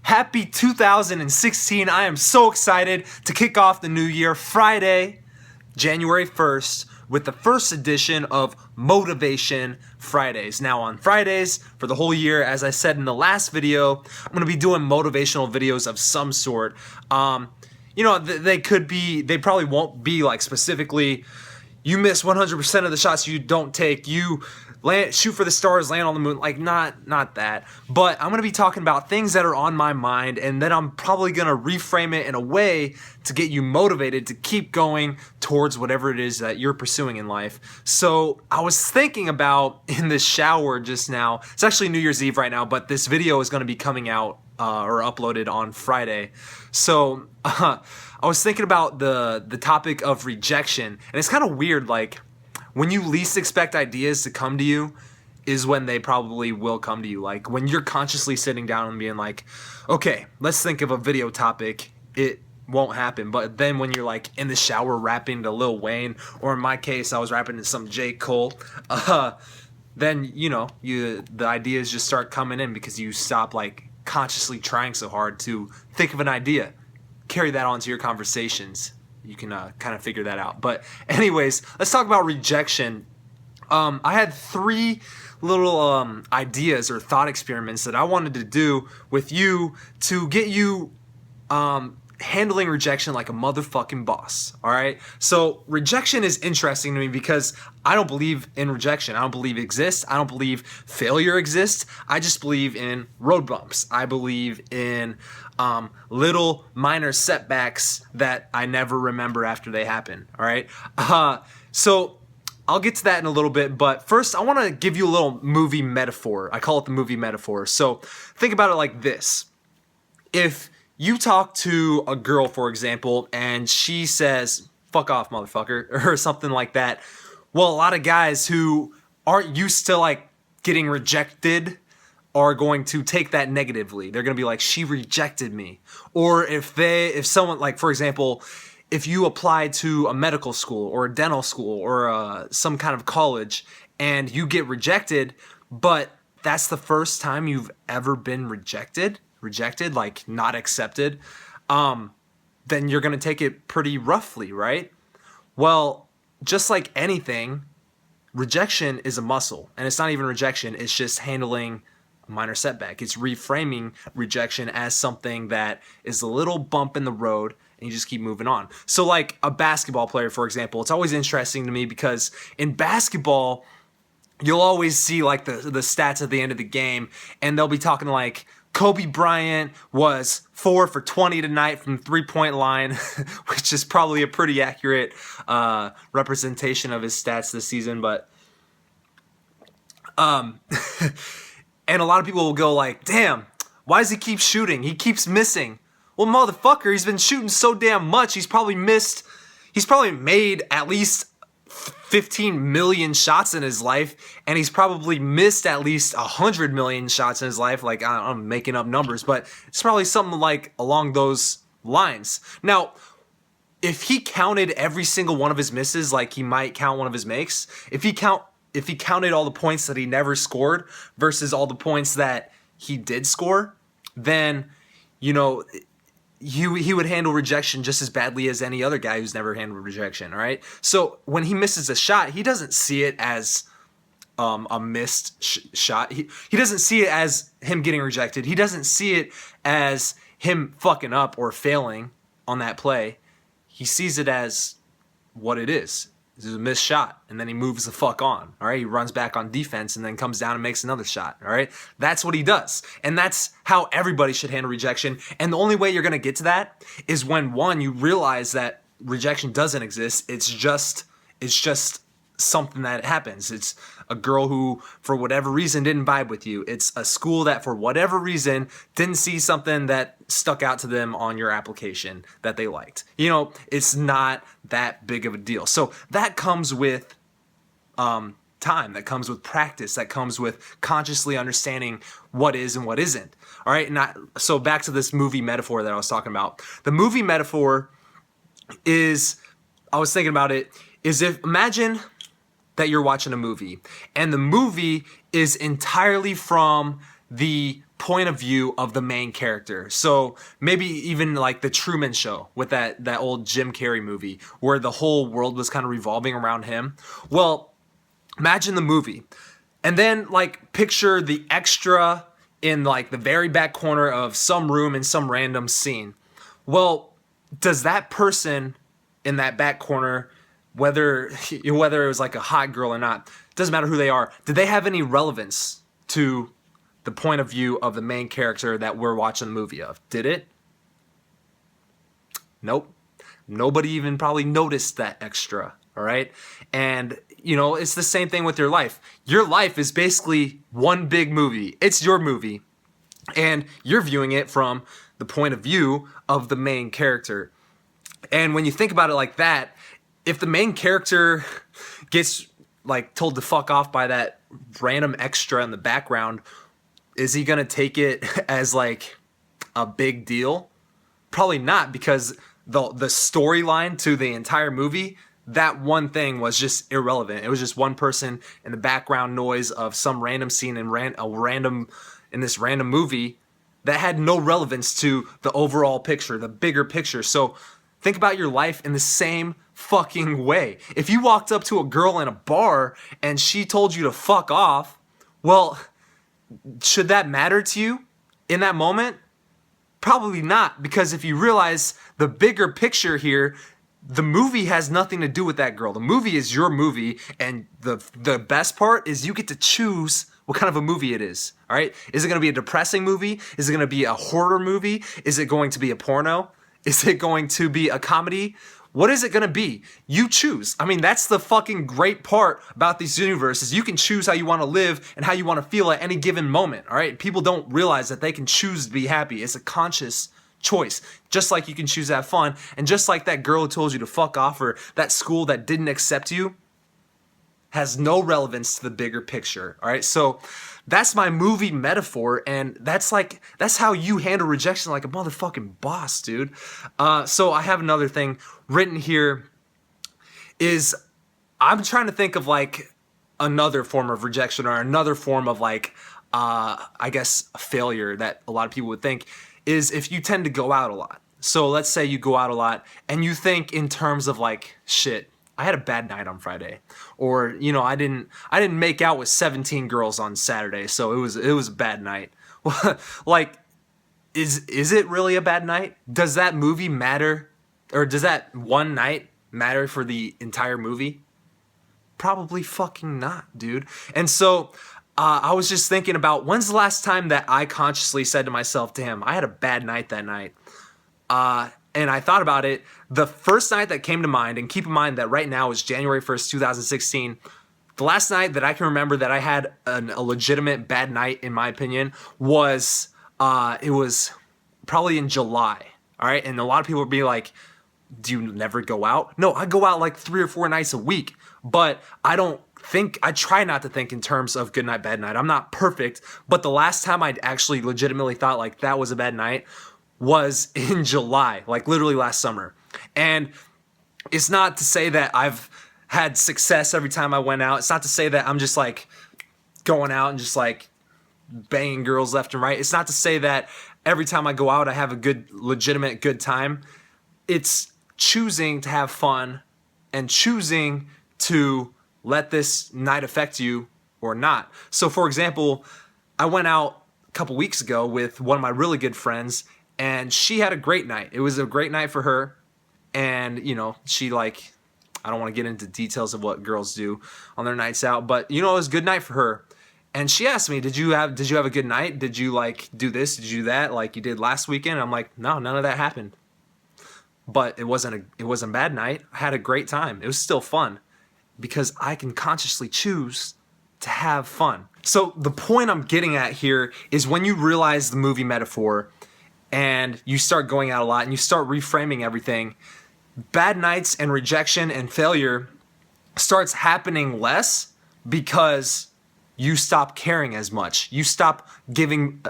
Happy 2016. I am so excited to kick off the new year Friday, January 1st, with the first edition of Motivation Fridays. Now on Fridays, for the whole year, as I said in the last video, I'm going to be doing motivational videos of some sort. They probably won't be like specifically, you miss 100% of the shots you don't take, you shoot for the stars, land on the moon, like not that. But I'm going to be talking about things that are on my mind, and then I'm probably going to reframe it in a way to get you motivated to keep going towards whatever it is that you're pursuing in life. So I was thinking about in the shower just now, it's actually New Year's Eve right now, but this video is going to be coming out or uploaded on Friday. So I was thinking about the topic of rejection, and it's kind of weird, like, when you least expect ideas to come to you is when they probably will come to you. Like when you're consciously sitting down and being like, okay, let's think of a video topic, it won't happen. But then when you're like in the shower rapping to Lil Wayne, or in my case, I was rapping to some J. Cole, then the ideas just start coming in because you stop like consciously trying so hard to think of an idea. Carry that onto your conversations. You can kind of figure that out. But anyways, let's talk about rejection. I had three little ideas or thought experiments that I wanted to do with you to get you handling rejection like a motherfucking boss. All right. So rejection is interesting to me because I don't believe in rejection. I don't believe it exists. I don't believe failure exists. I just believe in road bumps. I believe in little minor setbacks that I never remember after they happen. All right. So I'll get to that in a little bit, but first I want to give you a little movie metaphor. I call it the movie metaphor. So think about it like this. If you talk to a girl, for example, and she says, "Fuck off, motherfucker," or something like that. Well, a lot of guys who aren't used to like getting rejected are going to take that negatively. They're going to be like, she rejected me. Or if someone, like, for example, if you apply to a medical school or a dental school or some kind of college and you get rejected, but that's the first time you've ever been rejected, like not accepted, then you're going to take it pretty roughly, right? Well, just like anything, rejection is a muscle. And it's not even rejection, it's just handling minor setback. It's reframing rejection as something that is a little bump in the road and you just keep moving on. So like a basketball player, for example, it's always interesting to me because in basketball, you'll always see like the stats at the end of the game and they'll be talking like Kobe Bryant was 4 for 20 tonight from the three-point line, which is probably a pretty accurate representation of his stats this season, but and a lot of people will go like, damn, why does he keep shooting? He keeps missing. Well, motherfucker, he's been shooting so damn much. He's probably made at least 15 million shots in his life, and he's probably missed at least 100 million shots in his life. Like, I'm making up numbers, but it's probably something like along those lines. Now, if he counted every single one of his misses, like he might count one of his makes, if he counted all the points that he never scored versus all the points that he did score, then, he would handle rejection just as badly as any other guy who's never handled rejection, all right? So when he misses a shot, he doesn't see it as a missed shot. He doesn't see it as him getting rejected. He doesn't see it as him fucking up or failing on that play. He sees it as what it is. This is a missed shot, and then he moves the fuck on, all right? He runs back on defense and then comes down and makes another shot, all right? That's what he does, and that's how everybody should handle rejection, and the only way you're going to get to that is when, one, you realize that rejection doesn't exist. It's just something that happens. It's a girl who, for whatever reason, didn't vibe with you. It's a school that, for whatever reason, didn't see something that stuck out to them on your application that they liked. It's not that big of a deal. So that comes with time. That comes with practice. That comes with consciously understanding what is and what isn't. All right. So back to this movie metaphor that I was talking about. The movie metaphor is, I was thinking about it, is imagine that you're watching a movie and the movie is entirely from the point of view of the main character. So maybe even like the Truman Show with that old Jim Carrey movie where the whole world was kind of revolving around him. Well, imagine the movie. And then like picture the extra in like the very back corner of some room in some random scene. Well, does that person in that back corner, whether it was like a hot girl or not, doesn't matter who they are, did they have any relevance to the point of view of the main character that we're watching the movie of? Did it? Nope. Nobody even probably noticed that extra, all right? And, it's the same thing with your life. Your life is basically one big movie. It's your movie. And you're viewing it from the point of view of the main character. And when you think about it like that, if the main character gets like told to fuck off by that random extra in the background, is he gonna take it as like a big deal? Probably not, because the storyline to the entire movie, that one thing was just irrelevant. It was just one person in the background noise of some random scene in this random movie that had no relevance to the overall picture, the bigger picture. So think about your life in the same fucking way. If you walked up to a girl in a bar and she told you to fuck off, well, should that matter to you in that moment? Probably not, because if you realize the bigger picture here, the movie has nothing to do with that girl. The movie is your movie, and the best part is you get to choose what kind of a movie it is. All right? Is it going to be a depressing movie? Is it going to be a horror movie? Is it going to be a porno? Is it going to be a comedy? What is it going to be? You choose. I mean, that's the fucking great part about this universe, is you can choose how you want to live and how you want to feel at any given moment, all right? People don't realize that they can choose to be happy. It's a conscious choice. Just like you can choose to have fun, and just like that girl who told you to fuck off, or that school that didn't accept you, has no relevance to the bigger picture, all right? So that's my movie metaphor, and that's how you handle rejection like a motherfucking boss, dude. So I have another thing written here, is I'm trying to think of like another form of rejection, or another form of like, I guess, a failure that a lot of people would think, is if you tend to go out a lot. So let's say you go out a lot and you think in terms of like, shit, I had a bad night on Friday, or I didn't make out with 17 girls on Saturday, so it was a bad night. Like, is it really a bad night? Does that movie matter, or does that one night matter for the entire movie? Probably fucking not, dude. And so I was just thinking about, when's the last time that I consciously said to myself, damn, I had a bad night that night. And I thought about it. The first night that came to mind, and keep in mind that right now is January 1st, 2016. The last night that I can remember that I had a legitimate bad night, in my opinion, was it was probably in July. All right, and a lot of people would be like, "Do you never go out?" No, I go out like 3 or 4 nights a week, but I try not to think in terms of good night, bad night. I'm not perfect, but the last time I actually legitimately thought like that was a bad night was in July, like literally last summer. And it's not to say that I've had success every time I went out. It's not to say that I'm just like going out and just like banging girls left and right. It's not to say that every time I go out I have a legitimate good time. It's choosing to have fun and choosing to let this night affect you or not. So for example, I went out a couple weeks ago with one of my really good friends, and she had a great night. It was a great night for her. And, she like, I don't want to get into details of what girls do on their nights out, but it was a good night for her. And she asked me, did you have a good night? Did you like do this? Did you do that like you did last weekend? I'm like, no, none of that happened. But it wasn't a bad night. I had a great time. It was still fun because I can consciously choose to have fun. So the point I'm getting at here is, when you realize the movie metaphor and you start going out a lot and you start reframing everything, bad nights and rejection and failure starts happening less because you stop caring as much. You stop giving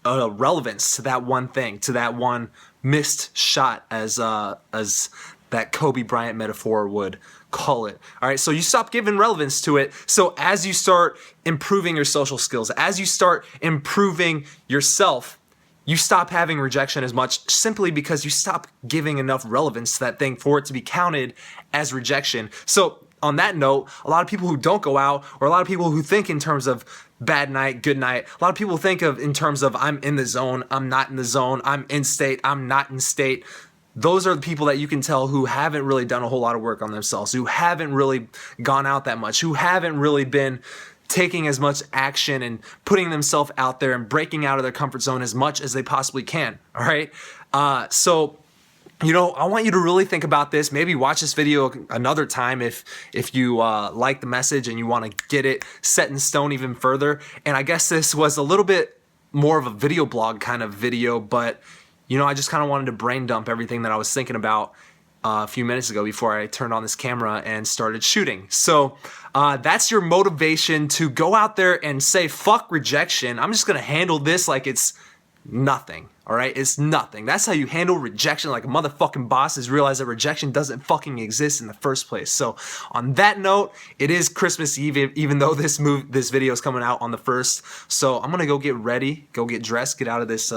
a relevance to that one thing, to that one missed shot, as that Kobe Bryant metaphor would call it. All right, so you stop giving relevance to it. So as you start improving your social skills, as you start improving yourself, you stop having rejection as much, simply because you stop giving enough relevance to that thing for it to be counted as rejection. So on that note, a lot of people who don't go out, or a lot of people who think in terms of bad night, good night, a lot of people think of in terms of I'm in the zone, I'm not in the zone, I'm in state, I'm not in state. Those are the people that you can tell who haven't really done a whole lot of work on themselves, who haven't really gone out that much, who haven't really been taking as much action and putting themselves out there and breaking out of their comfort zone as much as they possibly can. All right. So, you know, I want you to really think about this. Maybe watch this video another time if you like the message and you want to get it set in stone even further. And I guess this was a little bit more of a video blog kind of video, but you know, I just kind of wanted to brain dump everything that I was thinking about a few minutes ago before I turned on this camera and started shooting. So that's your motivation to go out there and say, fuck rejection. I'm just going to handle this like it's nothing. All right, it's nothing. That's how you handle rejection, like a motherfucking boss, is realize that rejection doesn't fucking exist in the first place. So on that note, it is Christmas Eve, even though this video is coming out on the 1st. So I'm gonna go get ready, go get dressed, get out of this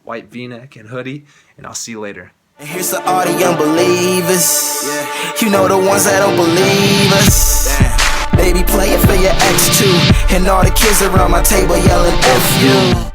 white V-neck and hoodie, and I'll see you later. And here's to all the young believers. You know, the ones that don't believe us. Baby, play it for your ex too. And all the kids around my table yelling F you.